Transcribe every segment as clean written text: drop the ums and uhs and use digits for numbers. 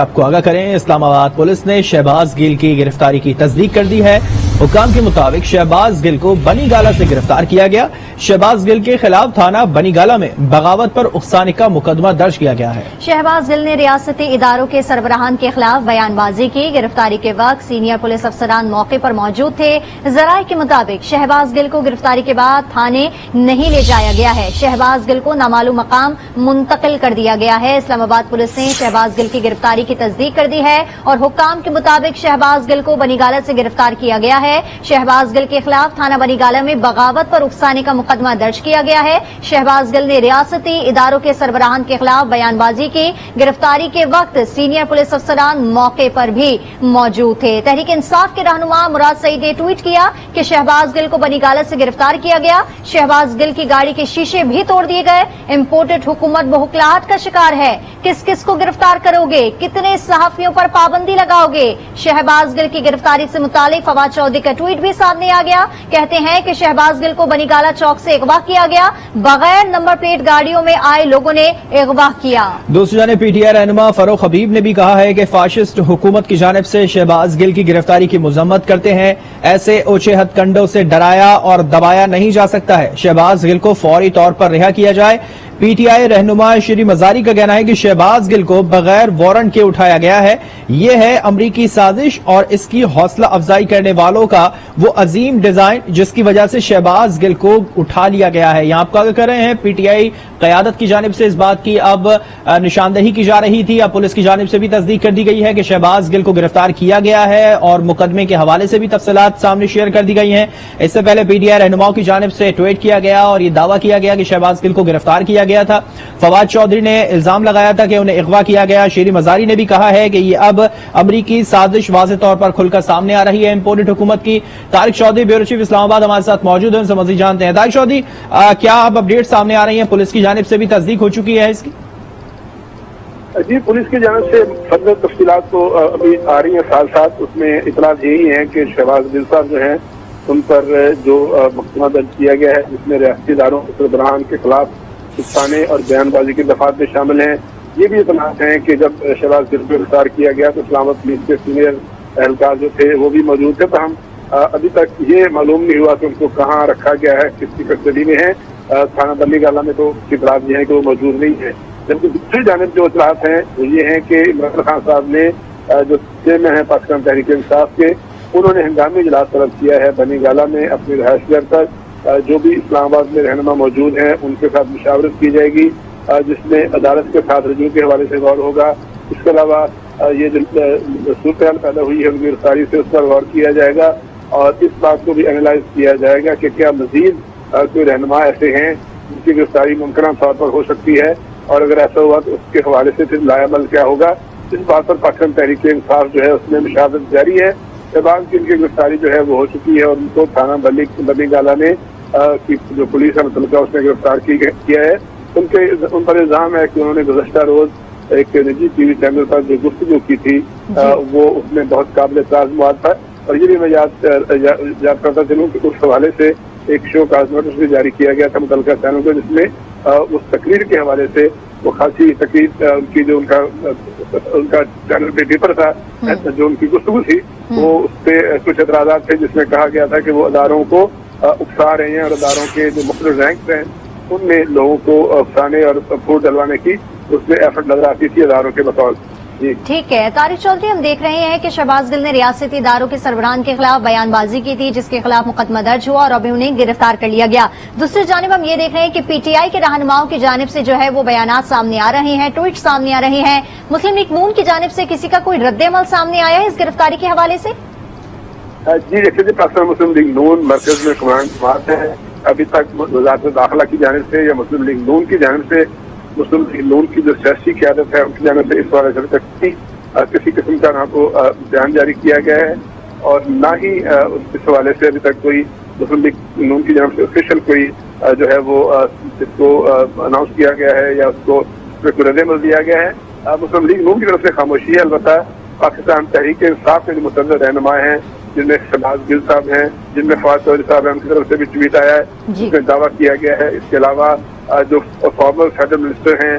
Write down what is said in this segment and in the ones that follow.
آپ کو آگاہ کریں، اسلام آباد پولیس نے شہباز گل کی گرفتاری کی تصدیق کر دی ہے۔ حکام کے مطابق شہباز گل کو بنی گالہ سے گرفتار کیا گیا۔ شہباز گل کے خلاف تھانہ بنی گالہ میں بغاوت پر اکسانے کا مقدمہ درج کیا گیا ہے۔ شہباز گل نے ریاستی اداروں کے سربراہان کے خلاف بیان بازی کی۔ گرفتاری کے وقت سینئر پولیس افسران موقع پر موجود تھے۔ ذرائع کے مطابق شہباز گل کو گرفتاری کے بعد تھانے نہیں لے جایا گیا ہے۔ شہباز گل کو نامعلوم مقام منتقل کر دیا گیا ہے۔ اسلام آباد پولیس نے شہباز گل کی گرفتاری کی تصدیق کر دی ہے اور حکام کے مطابق شہباز گل کو بنی گالہ سے گرفتار کیا گیا ہے۔ شہباز گل کے خلاف تھانہ بنی گالہ میں بغاوت پر اکسانے کا مقدمہ درج کیا گیا ہے۔ شہباز گل نے ریاستی اداروں کے سربراہان کے خلاف بیان بازی کی۔ گرفتاری کے وقت سینئر پولیس افسران موقع پر بھی موجود تھے۔ تحریک انصاف کے رہنما مراد سعید نے ٹویٹ کیا کہ شہباز گل کو بنی گالہ سے گرفتار کیا گیا۔ شہباز گل کی گاڑی کے شیشے بھی توڑ دیے گئے۔ امپورٹڈ حکومت بہکلاہٹ کا شکار ہے۔ کس کس کو گرفتار کرو گے؟ کتنے صحافیوں پر پابندی لگاؤ گے؟ شہباز گل کی گرفتاری سے متعلق فواد چودھری کا ٹویٹ بھی سامنے آ گیا۔ کہتے ہیں کہ شہباز گل کو بنی گالہ چوک سے اغوا کیا گیا۔ بغیر نمبر پلیٹ گاڑیوں میں آئے لوگوں نے اغوا کیا۔ دوسری جانب پی ٹی آئی رہنما فاروق حبیب نے بھی کہا ہے کہ فاشسٹ حکومت کی جانب سے شہباز گل کی گرفتاری کی مذمت کرتے ہیں۔ ایسے اوچھے ہتھ کنڈوں سے ڈرایا اور دبایا نہیں جا سکتا ہے۔ شہباز گل کو فوری طور پر رہا کیا جائے۔ پی ٹی آئی رہنما شری مزاری کا کہنا ہے کہ شہباز گل کو بغیر وارنٹ کے اٹھایا گیا ہے۔ یہ ہے امریکی سازش اور اس کی حوصلہ افزائی کرنے والوں کا وہ عظیم ڈیزائن جس کی وجہ سے شہباز گل کو اٹھا لیا گیا ہے۔ یہاں آپ کو آگاہ کر رہے ہیں پی ٹی آئی قیادت کی جانب سے اس بات کی اب نشاندہی کی جا رہی تھی۔ اب پولیس کی جانب سے بھی تصدیق کر دی گئی ہے کہ شہباز گل کو گرفتار کیا گیا ہے اور مقدمے کے حوالے سے بھی تفصیلات سامنے شیئر کر دی گئی ہیں۔ اس سے پہلے پی ٹی آئی رہنماؤں کی جانب سے ٹویٹ کیا گیا اور یہ دعویٰ کیا گیا کہ شہباز گل کو گرفتار کیا گیا تھا۔ فواد چودھری نے الزام لگایا تھا کہ انہیں اغوا کیا گیا۔ شیری مزاری نے بھی کہا ہے کہ یہ اب امریکی سازش واضح طور پر کھل کر سامنے آ رہی ہے امپورٹڈ حکومت کی۔ طارق چودھری بیورو چیف اسلام آباد ہمارے ساتھ موجود ہیں، ان سے مزید جانتے ہیں۔ طارق چودھری، کیا اب اپڈیٹ سامنے آ رہی ہیں؟ پولیس کی جانب سے بھی تصدیق ہو چکی ہے اس کی؟ جی، پولیس کی جانب سے فضل تفصیلات تو ابھی آ رہی ہیں، ساتھ ساتھ اس میں اطلاعات یہی ہیں کہ شہباز گل صاحب جو ہیں ان پر جو مقدمہ درج کیا گیا ہے جس میں ریاستی اداروں کے سربراہان کے خلاف اکسانے اور بیان بازی کے دفعات میں شامل ہیں۔ یہ بھی اطلاعات ہیں کہ جب شہباز گل کو گرفتار کیا گیا تو اسلام آباد پولیس کے سینئر اہلکار جو تھے وہ بھی موجود تھے، تاہم ابھی تک یہ معلوم نہیں ہوا کہ ان کو کہاں رکھا گیا ہے، کس کی کسٹڈی میں ہے۔ تھانہ بنی گالہ میں تو اطلاعات یہ ہیں کہ وہ موجود نہیں ہے، جبکہ دوسری جانب جو اطلاعات ہیں وہ یہ ہیں کہ عمران خان صاحب نے جو چیئرمین ہیں پاکستان تحریک انصاف کے، انہوں نے ہنگامی اجلاس طلب کیا ہے بنی گالہ میں اپنی رہائش گاہ پر۔ جو بھی اسلام آباد میں رہنما موجود ہیں ان کے ساتھ مشاورت کی جائے گی جس میں عدالت کے ساتھ رجوع کے حوالے سے غور ہوگا۔ اس کے علاوہ یہ جو صورتحال پیدا ہوئی ہے ان کی گرفتاری سے اس پر غور کیا جائے گا اور اس بات کو بھی انالائز کیا جائے گا کہ کیا مزید کوئی رہنما ایسے ہیں جن کی گرفتاری ممکنہ طور پر ہو سکتی ہے، اور اگر ایسا ہوا تو اس کے حوالے سے پھر لائے عمل کیا ہوگا۔ اس بات پر پاکستان تحریک انصاف جو ہے اس میں مشاورت جاری ہے۔ شہباز گل کی گرفتاری جو ہے وہ ہو چکی ہے اور ان کو تھانہ بنی گالہ نے کی جو پولیس ہے متعلقہ اس نے گرفتار کیا ہے۔ ان پر الزام ہے کہ انہوں نے گزشتہ روز ایک نجی ٹی وی چینل پر جو گفتگو کی تھی وہ اس میں بہت قابل اعتراض مواد تھا، اور یہ بھی میں یاد کرتا چلوں کہ اس حوالے سے ایک شو کاز نوٹس بھی جاری کیا گیا تھا متعلقہ چینل کو، جس میں اس تقریر کے حوالے سے وہ خاصی تقریر ان کی جو ان کا چینل پہ پیپر تھا جو ان کی گفتگو تھی وہ اس پہ کچھ اعتراضات تھے جس میں کہا گیا تھا کہ وہ اداروں کو اکسا رہے ہیں اور اداروں کے جو مختلف رینکس ہیں ان میں لوگوں کو اکسانے اور پھوٹ ڈلوانے کی اس میں ایفرٹ نظر آتی تھی اداروں کے بطور۔ ٹھیک ہے طارق چودھری، ہم دیکھ رہے ہیں کہ شہباز گل نے ریاستی اداروں کے سربراہان کے خلاف بیان بازی کی تھی جس کے خلاف مقدمہ درج ہوا اور ابھی انہیں گرفتار کر لیا گیا۔ دوسری جانب ہم یہ دیکھ رہے ہیں کہ پی ٹی آئی کے رہنماؤں کی جانب سے جو ہے وہ بیانات سامنے آ رہے ہیں، ٹویٹ سامنے آ رہے ہیں۔ مسلم لیگ نون کی جانب سے کسی کا کوئی رد عمل سامنے آیا ہے اس گرفتاری کے حوالے سے؟ جی دیکھیے، پاکستان مسلم لیگ نون مرکز میں کمانڈ ہے۔ ابھی تک وزارت داخلہ کی جانب سے یا مسلم لیگ نون کی جانب سے، مسلم لیگ نون کی جو سیاسی قیادت ہے ان کی جانب سے اس حوالے سے کسی قسم کا نہ تو بیان جاری کیا گیا ہے اور نہ ہی اس حوالے سے ابھی تک کوئی مسلم لیگ نون کی جانب سے آفیشیل کوئی جو ہے وہ اس کو اناؤنس کیا گیا ہے یا اس کو کوئی رد عمل دیا گیا ہے۔ مسلم لیگ نون کی طرف سے خاموشی ہے۔ البتہ پاکستان تحریک انصاف کے جو متعدد رہنما ہیں جن میں شہباز گل صاحب ہیں، جن میں فواد چودھری صاحب ہیں، ان کی طرف سے بھی ٹویٹ آیا ہے جس میں دعویٰ کیا گیا ہے۔ اس کے علاوہ جو فارمر فیڈرل منسٹر ہیں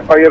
FIR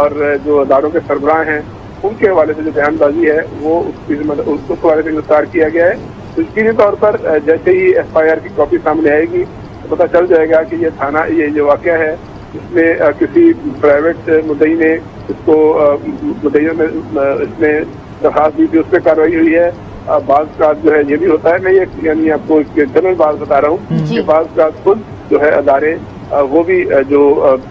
اور جو اداروں کے سربراہ ہیں ان کے حوالے سے جو بیان بازی ہے وہ اس حوالے سے گرفتار کیا گیا ہے. تو یقینی طور پر جیسے ہی FIR کی کاپی سامنے آئے گی تو پتہ چل جائے گا کہ یہ تھانہ یہ جو واقعہ ہے اس میں کسی پرائیویٹ مدعی نے اس کو مدعیوں میں اس میں درخواست دی تھی, اس پہ کارروائی ہوئی ہے. بعض کا جو ہے یہ بھی ہوتا ہے, میں یہ یعنی آپ کو ایک جنرل بات بتا رہا ہوں کہ بعض کا خود جو ہے ادارے وہ بھی جو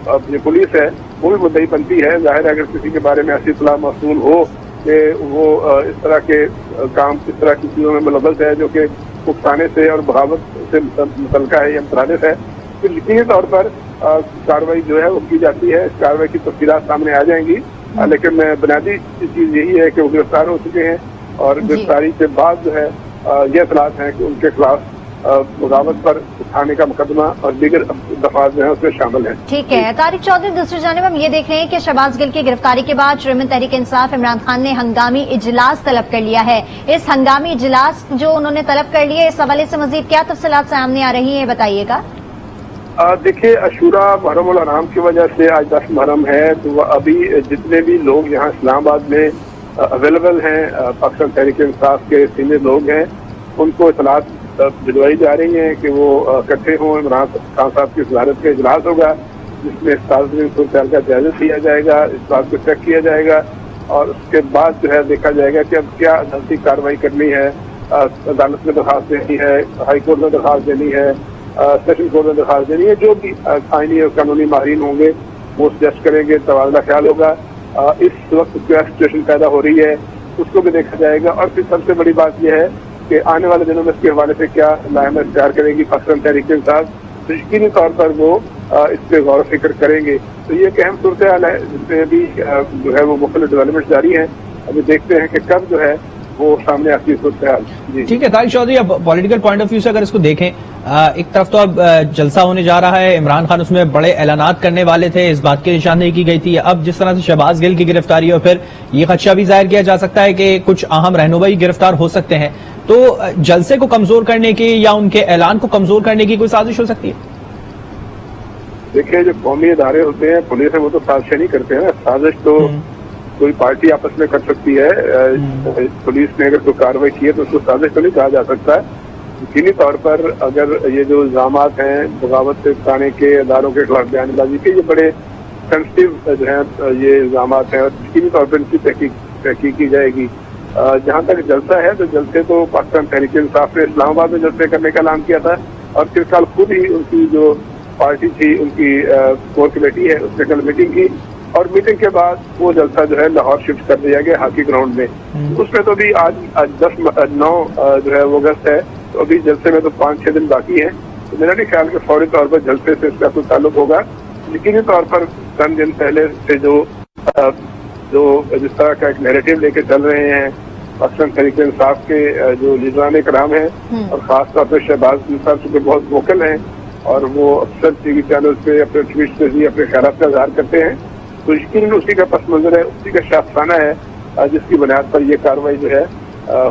اپنی پولیس ہے وہ بھی مدعی بنتی ہے. ظاہر ہے اگر کسی کے بارے میں ایسی اطلاع موصول ہو کہ وہ اس طرح کے کام اس طرح کی چیزوں میں ملوث ہے جو کہ اکسانے سے اور بغاوت سے متعلقہ ہے یا مترادف ہے, تو یقینی طور پر کارروائی جو ہے وہ کی جاتی ہے. اس کارروائی کی تفصیلات سامنے آ جائیں گی, لیکن بنیادی چیز یہی ہے کہ وہ گرفتار ہو چکے ہیں اور گرفتاری کے بعد جو ہے یہ اطلاعات ہیں کہ ان کے خلاف بغاوت پر اٹھانے کا مقدمہ اور دیگر دفعات جو ہیں اس میں شامل ہیں. ٹھیک ہے طارق چودھری, دوسری جانب ہم یہ دیکھ رہے ہیں کہ شہباز گل کی گرفتاری کے بعد چیئرمین تحریک انصاف عمران خان نے ہنگامی اجلاس طلب کر لیا ہے. اس ہنگامی اجلاس جو انہوں نے طلب کر لیا, اس حوالے سے مزید کیا تفصیلات سامنے آ رہی ہیں بتائیے گا. دیکھیے عاشورہ محرم الحرام کی وجہ سے آج 10 محرم ہے, تو ابھی جتنے بھی لوگ یہاں اسلام آباد میں اویلیبل ہیں پاکستان تحریک انصاف کے سینئر لوگ ہیں, ان کو اطلاعات بھجوائی جا رہی ہیں کہ وہ اکٹھے ہوں. عمران خان صاحب کی صدارت کا اجلاس ہوگا جس میں تازہ صورتحال کا جائزہ لیا جائے گا, اس بات کو چیک کیا جائے گا اور اس کے بعد جو ہے دیکھا جائے گا کہ اب کیا عدالتی کارروائی کرنی ہے. عدالت میں درخواست دینی ہے, ہائی کورٹ میں درخواست دینی ہے, سیشن کورٹ میں درخواست دینی ہے. جو بھی آئینی اور قانونی ماہرین ہوں گے وہ سجیسٹ کریں گے, تبادلہ خیال ہوگا. اس وقت کیا سچویشن پیدا ہو رہی ہے اس کو بھی دیکھا جائے گا. اور پھر سب سے بڑی بات یہ ہے کہ آنے والے دنوں میں اس کے حوالے سے کیا علامہ اختیار کرے گی پاکستان تحریک انصاف, تو یقینی طور پر وہ اس پہ غور و فکر کریں گے. تو یہ ایک اہم صورتحال ہے جس میں ابھی جو ہے وہ مختلف ڈیولپمنٹ جاری ہیں. ابھی دیکھتے ہیں کہ کب جو ہے وہ سامنے آتی ہے صورتحال. ٹھیک ہے طارق چودھری, اب پولیٹیکل پوائنٹ آف ویو سے اگر اس کو دیکھیں, ایک طرف تو اب جلسہ ہونے جا رہا ہے, عمران خان اس میں بڑے اعلانات کرنے والے تھے, اس بات کی نشاندہی کی گئی تھی. اب جس طرح سے شہباز گل کی گرفتاری اور پھر یہ خدشہ بھی ظاہر کیا جا سکتا ہے کہ کچھ اہم رہنمائی گرفتار ہو سکتے ہیں, تو جلسے کو کمزور کرنے کی یا ان کے اعلان کو کمزور کرنے کی کوئی سازش ہو سکتی ہے؟ دیکھیں جو قومی ادارے ہوتے ہیں پولیس ہے وہ تو سازشیں نہیں کرتے ہیں. سازش تو کوئی پارٹی آپس میں کر سکتی ہے. پولیس نے اگر کوئی کارروائی کی ہے تو اس کو سازش تو نہیں کہا جا سکتا. یقینی طور پر اگر یہ جو الزامات ہیں بغاوت سے اکسانے کے, اداروں کے خلاف بیان بازی کے, یہ بڑے سینسٹیو جو ہیں یہ الزامات ہیں اور یقینی طور پر ان کی تحقیق کی جائے گی. جہاں تک جلسہ ہے تو جلسے تو پاکستان تحریک انصاف نے اسلام آباد میں جلسے کرنے کا اعلان کیا تھا اور پھر کل خود ہی ان کی جو پارٹی تھی ان کی کور کمیٹی ہے اس نے کل میٹنگ کی اور میٹنگ کے بعد وہ جلسہ جو ہے لاہور شفٹ کر دیا گیا ہاکی گراؤنڈ میں. اس میں تو ابھی آج 9 جو ہے وہ اگست ہے, تو ابھی جلسے میں تو 5-6 دن باقی ہیں. تو میرا نہیں خیال کہ فوری طور پر جلسے سے اس کا کوئی تعلق ہوگا. یقینی طور پر چند دن پہلے سے جو جس طرح کا ایک نیریٹو لے کے چل رہے ہیں پاکستان تحریک انصاف کے جو لیڈران کرام ہیں اور خاص طور پہ شہباز گل صاحب چونکہ بہت ووکل ہیں اور وہ اکثر ٹی وی چینل پہ اپنے ٹویٹ سے بھی اپنے خیالات کا اظہار کرتے ہیں, تو یقیناً اسی کا پس منظر ہے, اسی کا شاخسانہ ہے جس کی بنیاد پر یہ کارروائی جو ہے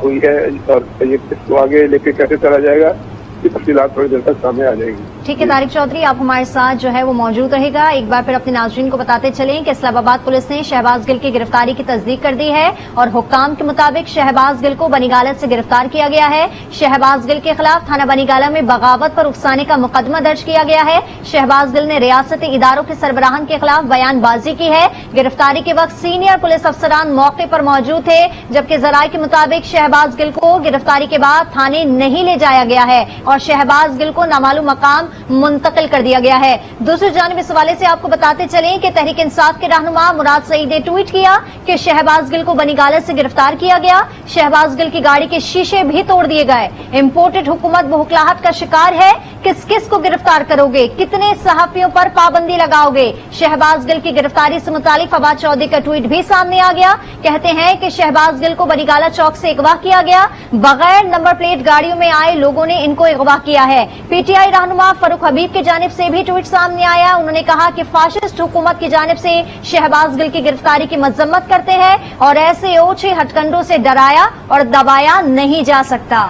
ہوئی ہے. اور یہ اس کو آگے لے کے کیسے چلا جائے گا کی تفصیلات تھوڑی دیر تک سامنے آ جائیں گی. ٹھیک ہے طارق چودھری, آپ ہمارے ساتھ جو ہے وہ موجود رہے گا. ایک بار پھر اپنے ناظرین کو بتاتے چلیں کہ اسلام آباد پولیس نے شہباز گل کی گرفتاری کی تصدیق کر دی ہے اور حکام کے مطابق شہباز گل کو بنی گالت سے گرفتار کیا گیا ہے. شہباز گل کے خلاف تھانہ بنی گالہ میں بغاوت پر اکسانے کا مقدمہ درج کیا گیا ہے. شہباز گل نے ریاستی اداروں کے سربراہان کے خلاف بیان بازی کی ہے. گرفتاری کے وقت سینئر پولیس افسران موقع پر موجود تھے, جبکہ ذرائع کے مطابق شہباز گل کو گرفتاری کے بعد تھانے نہیں لے جایا گیا ہے اور شہباز گل کو نامعلوم مقام منتقل کر دیا گیا ہے. دوسری جانب اس حوالے سے آپ کو بتاتے چلیں کہ تحریک انصاف کے رہنما مراد سعید نے ٹویٹ کیا کہ شہباز گل کو بنی گالت سے گرفتار کیا گیا. شہباز گل کی گاڑی کے شیشے بھی توڑ دیے گئے. امپورٹڈ حکومت بہکلاہٹ کا شکار ہے, کس کس کو گرفتار کرو گے, کتنے صحافیوں پر پابندی لگاؤ گے. شہباز گل کی گرفتاری سے متعلق فواد چودھری کا ٹویٹ بھی سامنے آ گیا. کہتے ہیں کہ شہباز گل کو بنی گالہ چوک سے اغوا کیا گیا, بغیر نمبر پلیٹ گاڑیوں میں آئے لوگوں نے ان کو اغوا کیا ہے. پی ٹی آئی رہنما فاروق حبیب کی جانب سے بھی ٹویٹ سامنے آیا. انہوں نے کہا کہ فاشسٹ حکومت کی جانب سے شہباز گل کی گرفتاری کی مذمت کرتے ہیں اور ایسے اوچھے ہتھ کنڈوں سے ڈرایا اور دبایا نہیں جا سکتا.